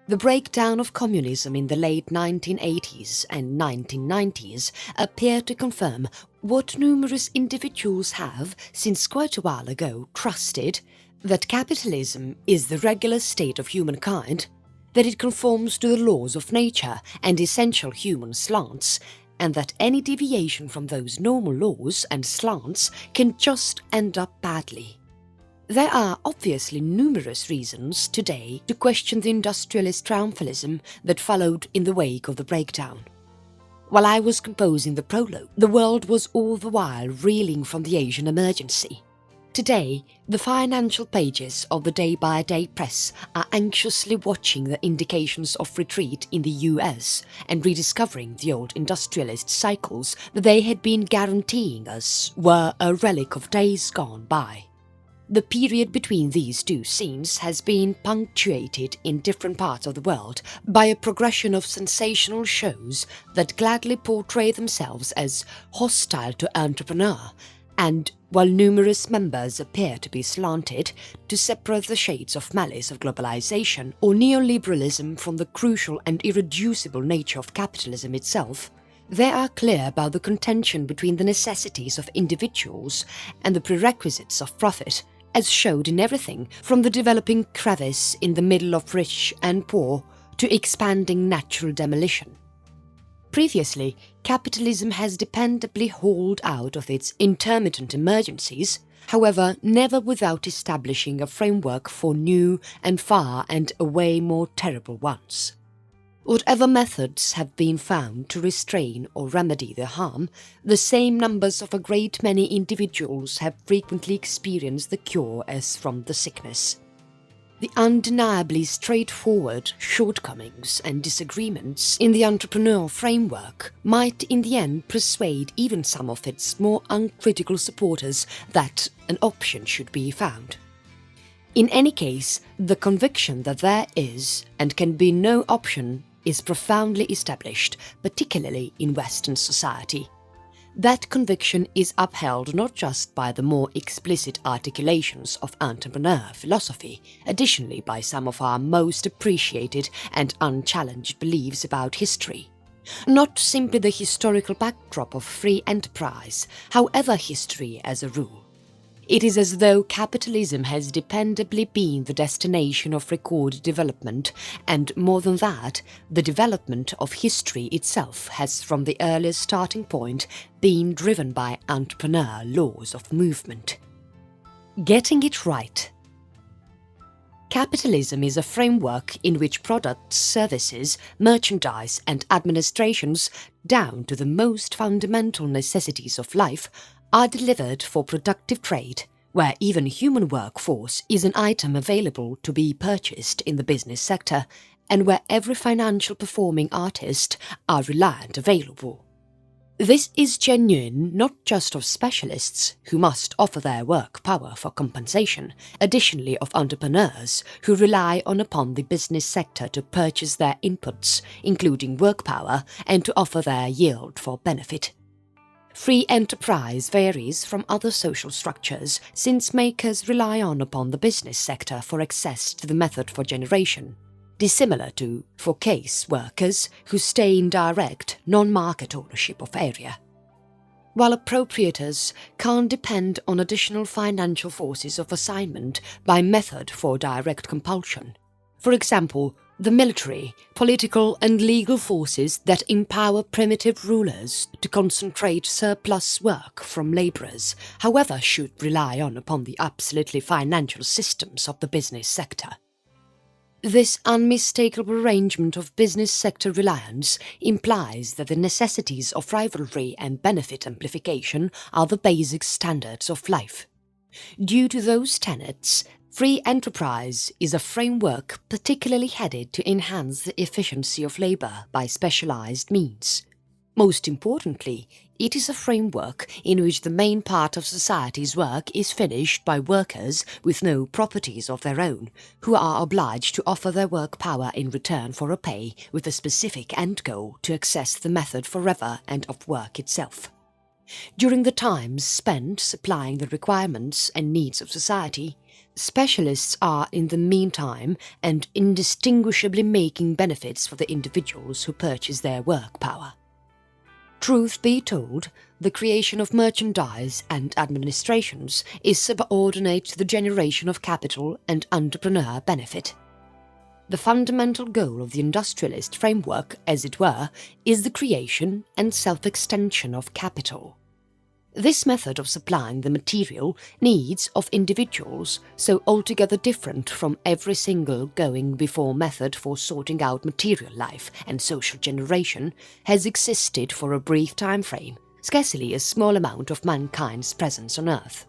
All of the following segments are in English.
The breakdown of communism in the late 1980s and 1990s appeared to confirm what numerous individuals have, since quite a while ago, trusted, that capitalism is the regular state of humankind, that it conforms to the laws of nature and essential human slants, and that any deviation from those normal laws and slants can just end up badly. There are obviously numerous reasons today to question the industrialist triumphalism that followed in the wake of the breakdown. While I was composing the prologue, the world was all the while reeling from the Asian emergency. Today, the financial pages of the day-by-day press are anxiously watching the indications of retreat in the US and rediscovering the old industrialist cycles that they had been guaranteeing us were a relic of days gone by. The period between these two scenes has been punctuated in different parts of the world by a progression of sensational shows that gladly portray themselves as hostile to entrepreneur, and, while numerous members appear to be slanted to separate the shades of malice of globalization or neoliberalism from the crucial and irreducible nature of capitalism itself, they are clear about the contention between the necessities of individuals and the prerequisites of profit, as showed in everything from the developing crevice in the middle of rich and poor to expanding natural demolition. Previously, capitalism has dependably hauled out of its intermittent emergencies, however never without establishing a framework for new and far and away more terrible ones. Whatever methods have been found to restrain or remedy the harm, the same numbers of a great many individuals have frequently experienced the cure as from the sickness. The undeniably straightforward shortcomings and disagreements in the entrepreneurial framework might in the end persuade even some of its more uncritical supporters that an option should be found. In any case, the conviction that there is and can be no option is profoundly established, particularly in Western society. That conviction is upheld not just by the more explicit articulations of entrepreneur philosophy, additionally by some of our most appreciated and unchallenged beliefs about history. Not simply the historical backdrop of free enterprise, however history as a rule. It is as though capitalism has dependably been the destination of recorded development, and more than that, the development of history itself has from the earliest starting point been driven by entrepreneur laws of movement. Getting it right. Capitalism is a framework in which products, services, merchandise and administrations, down to the most fundamental necessities of life, are delivered for productive trade, where even human workforce is an item available to be purchased in the business sector, and where every financial performing artist are reliant available. This is genuine not just of specialists who must offer their work power for compensation, additionally of entrepreneurs who rely upon the business sector to purchase their inputs, including work power, and to offer their yield for benefit. Free enterprise varies from other social structures since makers rely upon the business sector for access to the method for generation, dissimilar to, for case workers who stay in direct, non-market ownership of area. While appropriators can't depend on additional financial forces of assignment by method for direct compulsion. For example, the military, political and legal forces that empower primitive rulers to concentrate surplus work from labourers, however, should rely upon the absolutely financial systems of the business sector. This unmistakable arrangement of business sector reliance implies that the necessities of rivalry and benefit amplification are the basic standards of life. Due to those tenets, free enterprise is a framework particularly headed to enhance the efficiency of labour by specialised means. Most importantly, it is a framework in which the main part of society's work is finished by workers with no properties of their own, who are obliged to offer their work power in return for a pay with a specific end goal to access the method forever and of work itself. During the time spent supplying the requirements and needs of society, specialists are in the meantime and indistinguishably making benefits for the individuals who purchase their work power. Truth be told, the creation of merchandise and administrations is subordinate to the generation of capital and entrepreneur benefit. The fundamental goal of the industrialist framework, as it were, is the creation and self-extension of capital. This method of supplying the material needs of individuals, so altogether different from every single going-before method for sorting out material life and social generation, has existed for a brief time frame, scarcely a small amount of mankind's presence on Earth.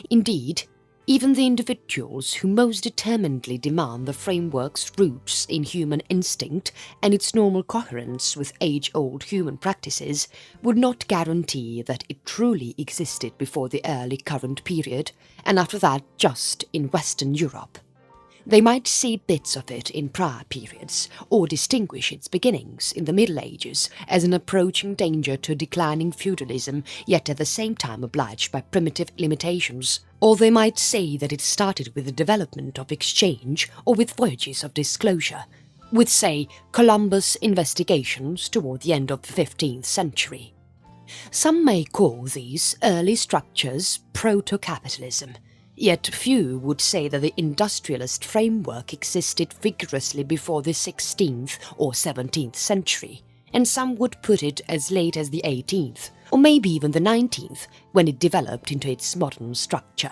Indeed, even the individuals who most determinedly demand the framework's roots in human instinct and its normal coherence with age-old human practices would not guarantee that it truly existed before the early current period, and after that just in Western Europe. They might see bits of it in prior periods, or distinguish its beginnings in the Middle Ages as an approaching danger to declining feudalism, yet at the same time obliged by primitive limitations. Or they might say that it started with the development of exchange or with voyages of disclosure, with, say, Columbus' investigations toward the end of the 15th century. Some may call these early structures proto-capitalism, yet few would say that the industrialist framework existed vigorously before the 16th or 17th century, and some would put it as late as the 18th, or maybe even the 19th, when it developed into its modern structure.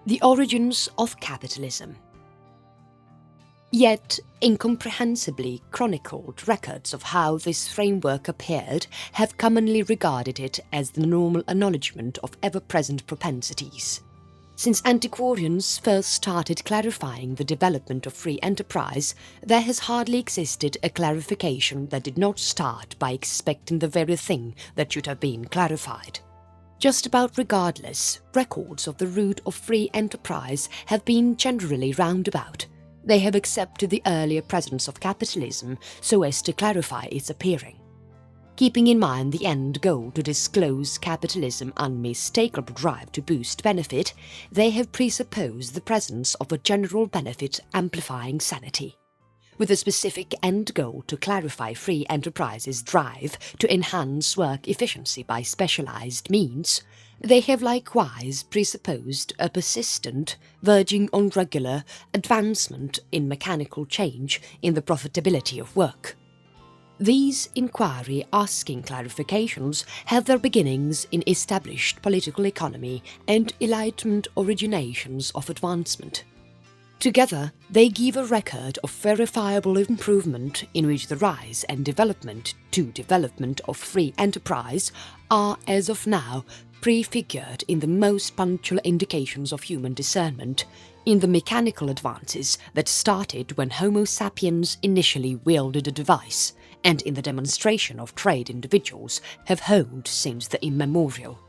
The origins of capitalism. Yet incomprehensibly chronicled records of how this framework appeared have commonly regarded it as the normal acknowledgement of ever-present propensities. Since antiquarians first started clarifying the development of free enterprise, there has hardly existed a clarification that did not start by expecting the very thing that should have been clarified. Just about regardless, records of the root of free enterprise have been generally roundabout. They have accepted the earlier presence of capitalism so as to clarify its appearing. Keeping in mind the end goal to disclose capitalism's unmistakable drive to boost benefit, they have presupposed the presence of a general benefit amplifying sanity. With a specific end goal to clarify free enterprise's drive to enhance work efficiency by specialized means, they have likewise presupposed a persistent, verging on regular, advancement in mechanical change in the profitability of work. These inquiry-asking clarifications have their beginnings in established political economy and Enlightenment originations of advancement. Together, they give a record of verifiable improvement in which the rise and development of free enterprise are, as of now, prefigured in the most punctual indications of human discernment, in the mechanical advances that started when Homo sapiens initially wielded a device, and in the demonstration of trade individuals have honed since the immemorial.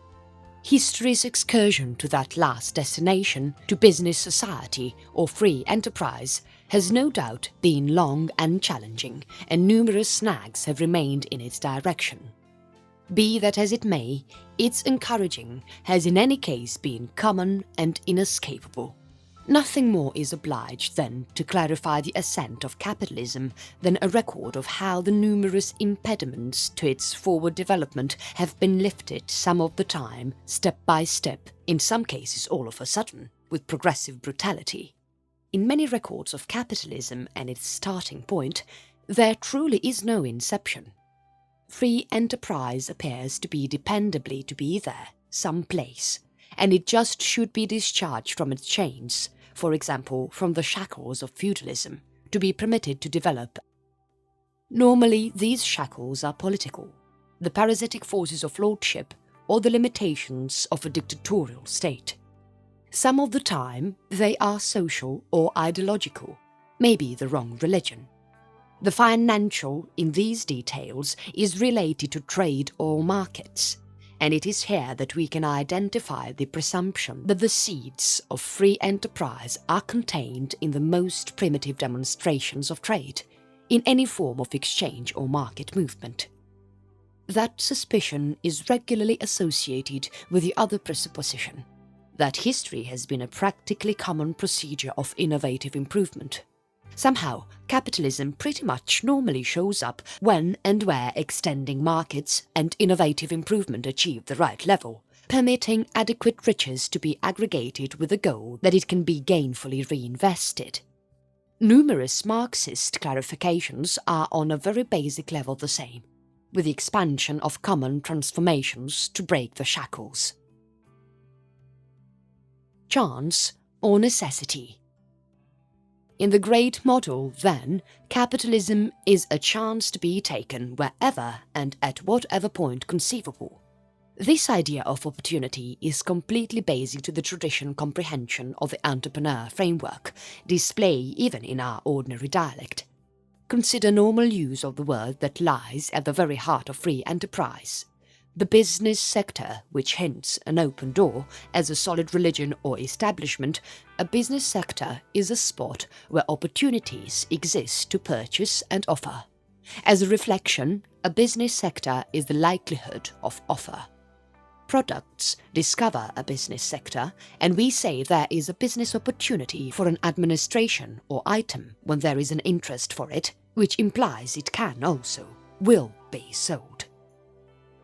History's excursion to that last destination, to business society or free enterprise, has no doubt been long and challenging, and numerous snags have remained in its direction. Be that as it may, its encouraging has in any case been common and inescapable. Nothing more is obliged, then, to clarify the ascent of capitalism than a record of how the numerous impediments to its forward development have been lifted some of the time, step by step, in some cases all of a sudden, with progressive brutality. In many records of capitalism and its starting point, there truly is no inception. Free enterprise appears to be dependably to be there, some place, and it just should be discharged from its chains, for example from the shackles of feudalism, to be permitted to develop. Normally these shackles are political, the parasitic forces of lordship or the limitations of a dictatorial state. Some of the time they are social or ideological, maybe the wrong religion. The financial in these details is related to trade or markets, and it is here that we can identify the presumption that the seeds of free enterprise are contained in the most primitive demonstrations of trade, in any form of exchange or market movement. That suspicion is regularly associated with the other presupposition, that history has been a practically common procedure of innovative improvement. Somehow, capitalism pretty much normally shows up when and where extending markets and innovative improvement achieve the right level, permitting adequate riches to be aggregated with the goal that it can be gainfully reinvested. Numerous Marxist clarifications are on a very basic level the same, with the expansion of common transformations to break the shackles. Chance or necessity. In the great model, then, capitalism is a chance to be taken wherever and at whatever point conceivable. This idea of opportunity is completely basic to the traditional comprehension of the entrepreneur framework, displayed even in our ordinary dialect. Consider normal use of the word that lies at the very heart of free enterprise. The business sector, which hints an open door, as a solid religion or establishment, a business sector is a spot where opportunities exist to purchase and offer. As a reflection, a business sector is the likelihood of offer. Products discover a business sector, and we say there is a business opportunity for an administration or item when there is an interest for it, which implies it can also, will be sold.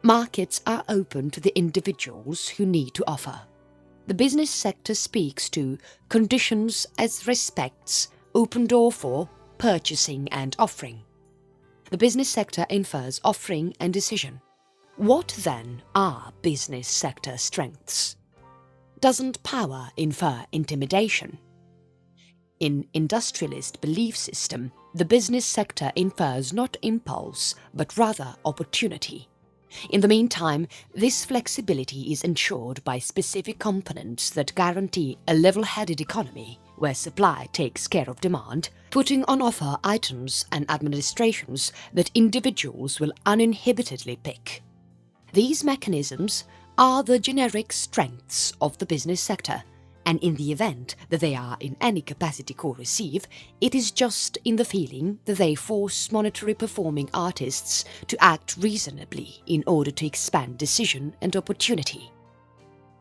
Markets are open to the individuals who need to offer. The business sector speaks to conditions as respects open door for purchasing and offering. The business sector infers offering and decision. What then are business sector strengths? Doesn't power infer intimidation? In industrialist belief system, the business sector infers not impulse but rather opportunity. In the meantime, this flexibility is ensured by specific components that guarantee a level-headed economy, where supply takes care of demand, putting on offer items and administrations that individuals will uninhibitedly pick. These mechanisms are the generic strengths of the business sector, and in the event that they are in any capacity co-receive, it is just in the feeling that they force monetary performing artists to act reasonably in order to expand decision and opportunity.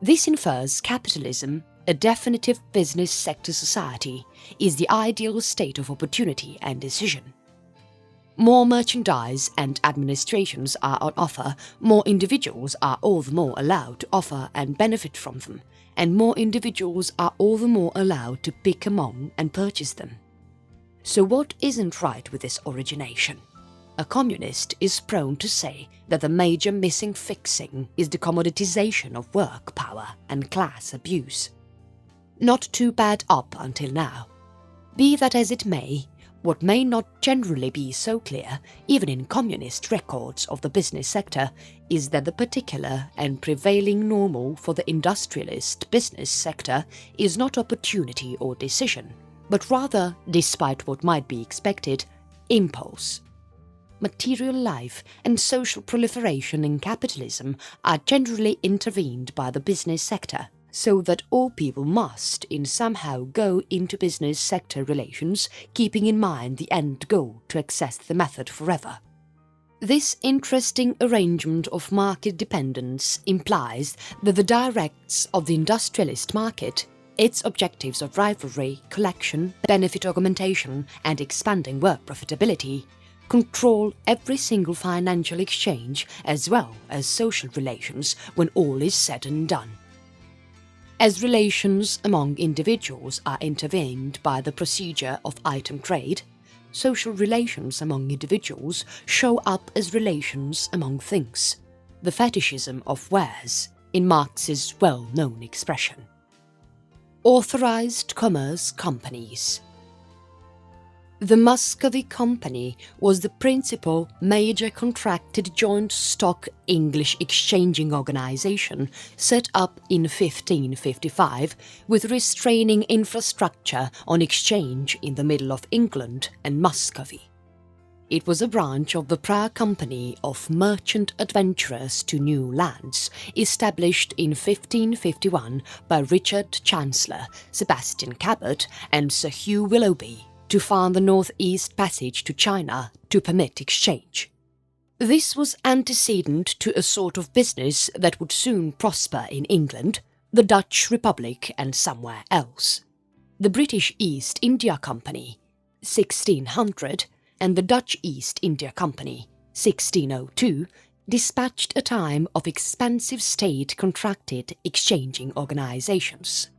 This infers capitalism, a definitive business sector society, is the ideal state of opportunity and decision. More merchandise and administrations are on offer, more individuals are all the more allowed to offer and benefit from them, and more individuals are all the more allowed to pick among and purchase them. So what isn't right with this origination? A communist is prone to say that the major missing fixing is the commoditization of work power and class abuse. Not too bad up until now. Be that as it may, what may not generally be so clear, even in communist records of the business sector, is that the particular and prevailing normal for the industrialist business sector is not opportunity or decision, but rather, despite what might be expected, impulse. Material life and social proliferation in capitalism are generally intervened by the business sector, so that all people must in somehow go into business sector relations, keeping in mind the end goal to access the method forever. This interesting arrangement of market dependence implies that the directs of the industrialist market, its objectives of rivalry, collection, benefit augmentation, and expanding work profitability, control every single financial exchange as well as social relations when all is said and done. As relations among individuals are intervened by the procedure of item trade, social relations among individuals show up as relations among things, the fetishism of wares, in Marx's well-known expression. Authorized commerce companies. The Muscovy Company was the principal major contracted joint stock English exchanging organisation set up in 1555 with restraining infrastructure on exchange in the middle of England and Muscovy. It was a branch of the prior Company of Merchant Adventurers to New Lands, established in 1551 by Richard Chancellor, Sebastian Cabot and Sir Hugh Willoughby, to find the northeast passage to China to permit exchange. This was antecedent to a sort of business that would soon prosper in England, the Dutch Republic and somewhere else. The British East India Company, 1600, and the Dutch East India Company, 1602, dispatched a time of expansive state-contracted exchanging organizations.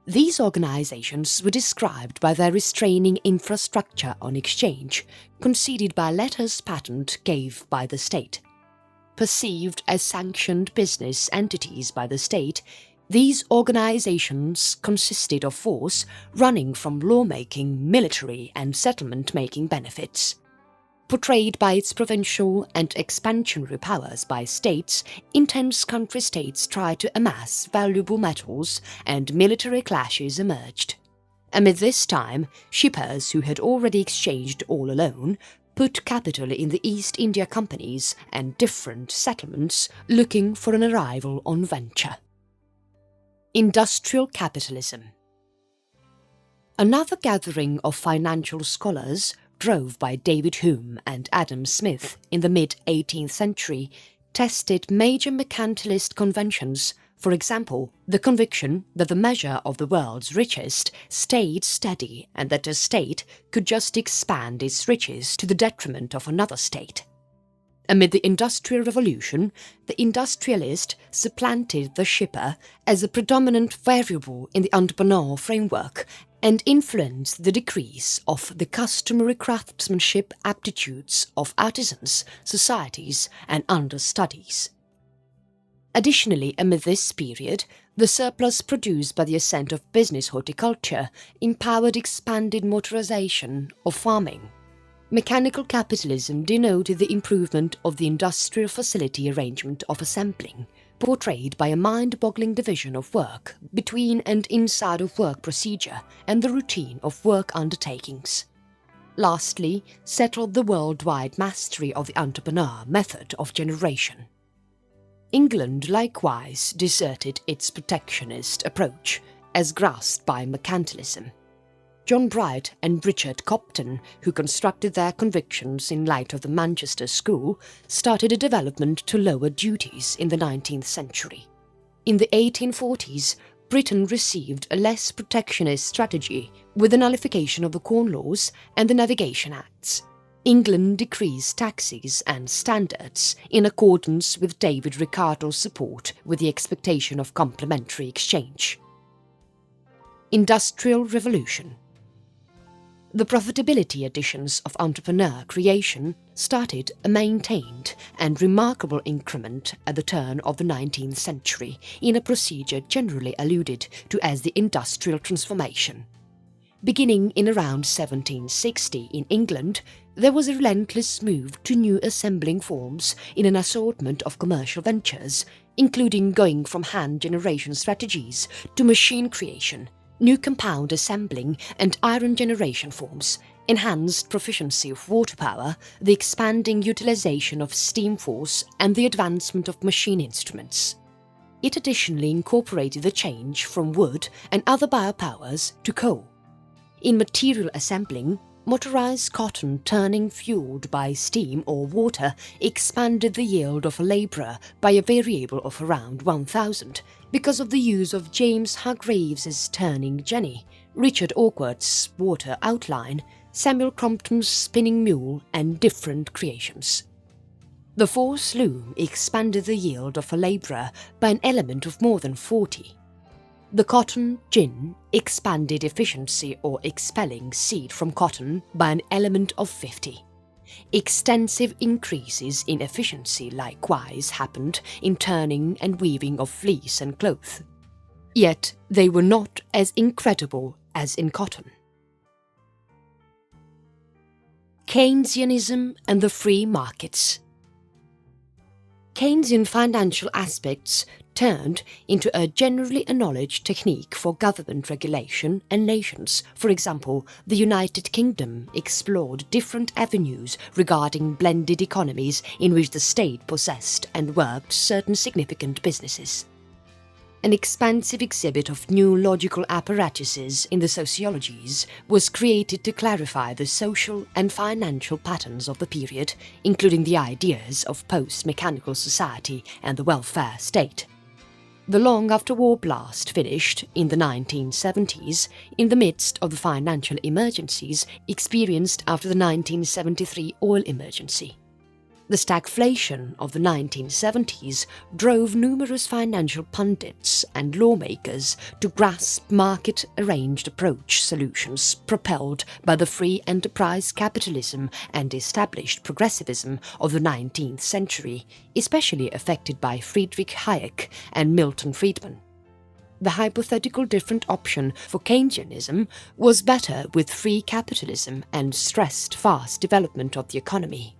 These organizations were described by their restraining infrastructure on exchange, conceded by letters patent gave by the state. Perceived as sanctioned business entities by the state, these organizations consisted of force running from lawmaking, military and settlement-making benefits. Portrayed by its provincial and expansionary powers by states, intense country states tried to amass valuable metals and military clashes emerged. Amid this time, shippers who had already exchanged all alone put capital in the East India Companies and different settlements looking for an arrival on venture. Industrial Capitalism. Another gathering of financial scholars, drove by David Hume and Adam Smith in the mid-18th century, tested major mercantilist conventions, for example, the conviction that the measure of the world's richest stayed steady and that a state could just expand its riches to the detriment of another state. Amid the Industrial Revolution, the industrialist supplanted the shipper as a predominant variable in the entrepreneur framework and influenced the decrease of the customary craftsmanship aptitudes of artisans, societies and understudies. Additionally, amid this period, the surplus produced by the ascent of business horticulture empowered expanded motorization of farming. Mechanical capitalism denoted the improvement of the industrial facility arrangement of assembling, portrayed by a mind-boggling division of work between and inside of work procedure and the routine of work undertakings. Lastly, settled the worldwide mastery of the entrepreneur method of generation. England likewise deserted its protectionist approach, as grasped by mercantilism. John Bright and Richard Cobden, who constructed their convictions in light of the Manchester School, started a development to lower duties in the 19th century. In the 1840s, Britain received a less protectionist strategy with the nullification of the Corn Laws and the Navigation Acts. England decreased taxes and standards in accordance with David Ricardo's support with the expectation of complementary exchange. Industrial Revolution. The profitability additions of entrepreneur creation started a maintained and remarkable increment at the turn of the 19th century in a procedure generally alluded to as the Industrial Transformation. Beginning in around 1760 in England, there was a relentless move to new assembling forms in an assortment of commercial ventures, including going from hand generation strategies to machine creation, new compound assembling and iron generation forms, enhanced proficiency of water power, the expanding utilization of steam force and the advancement of machine instruments. It additionally incorporated the change from wood and other biopowers to coal. In material assembling, motorized cotton turning fueled by steam or water expanded the yield of a labourer by a variable of around 1,000 because of the use of James Hargreaves's turning jenny, Richard Awkward's water outline, Samuel Crompton's spinning mule and different creations. The force loom expanded the yield of a labourer by an element of more than 40. The cotton gin expanded efficiency or expelling seed from cotton by an element of 50. Extensive increases in efficiency likewise happened in turning and weaving of fleece and cloth. Yet they were not as incredible as in cotton. Keynesianism and the free markets. Keynesian financial aspects turned into a generally acknowledged technique for government regulation, and nations, for example, the United Kingdom, explored different avenues regarding blended economies in which the state possessed and worked certain significant businesses. An expansive exhibit of new logical apparatuses in the sociologies was created to clarify the social and financial patterns of the period, including the ideas of post-mechanical society and the welfare state. The long after-war blast finished, in the 1970s, in the midst of the financial emergencies experienced after the 1973 oil emergency. The stagflation of the 1970s drove numerous financial pundits and lawmakers to grasp market-arranged approach solutions propelled by the free enterprise capitalism and established progressivism of the 19th century, especially affected by Friedrich Hayek and Milton Friedman. The hypothetical different option for Keynesianism was better with free capitalism and stressed fast development of the economy.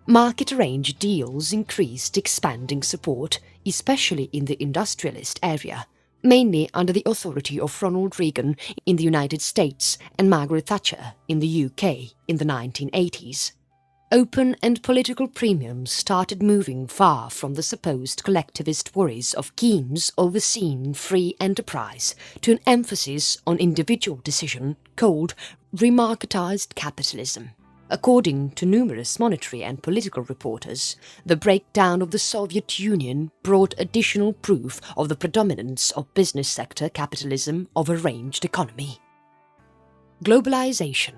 Market-arranged deals increased expanding support, especially in the industrialist area, mainly under the authority of Ronald Reagan in the United States and Margaret Thatcher in the UK in the 1980s. Open and political premiums started moving far from the supposed collectivist worries of Keynes' overseen free enterprise to an emphasis on individual decision called remarketized capitalism. According to numerous monetary and political reporters, the breakdown of the Soviet Union brought additional proof of the predominance of business sector capitalism over arranged economy. Globalization.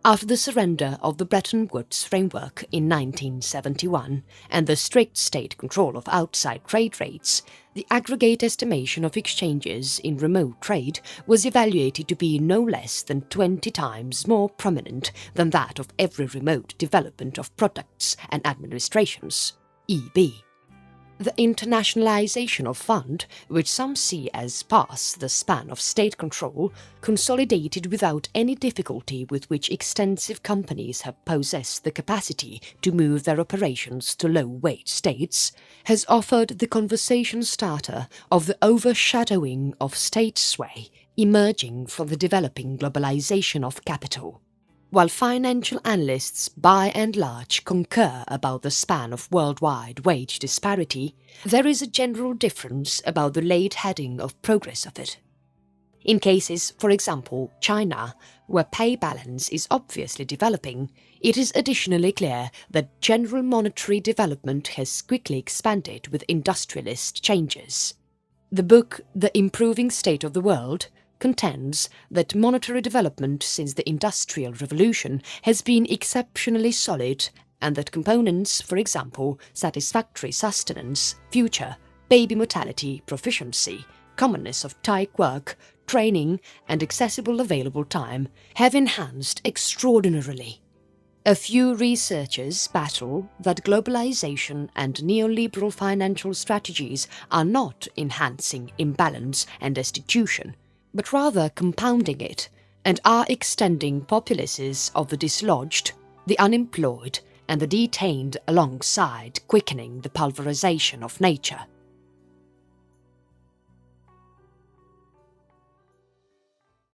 After the surrender of the Bretton Woods framework in 1971 and the strict state control of outside trade rates, the aggregate estimation of exchanges in remote trade was evaluated to be no less than 20 times more prominent than that of every remote development of products and administrations, EB. The internationalization of fund, which some see as past the span of state control, consolidated without any difficulty with which extensive companies have possessed the capacity to move their operations to low-wage states, has offered the conversation starter of the overshadowing of state sway emerging from the developing globalization of capital. While financial analysts by and large concur about the span of worldwide wage disparity, there is a general difference about the late heading of progress of it. In cases, for example, China, where pay balance is obviously developing, it is additionally clear that general monetary development has quickly expanded with industrialist changes. The book The Improving State of the World contends that monetary development since the Industrial Revolution has been exceptionally solid and that components, for example, satisfactory sustenance, future, baby mortality, proficiency, commonness of type work, training and accessible available time have enhanced extraordinarily. A few researchers battle that globalization and neoliberal financial strategies are not enhancing imbalance and destitution, but rather compounding it, and are extending populaces of the dislodged, the unemployed, and the detained alongside quickening the pulverization of nature.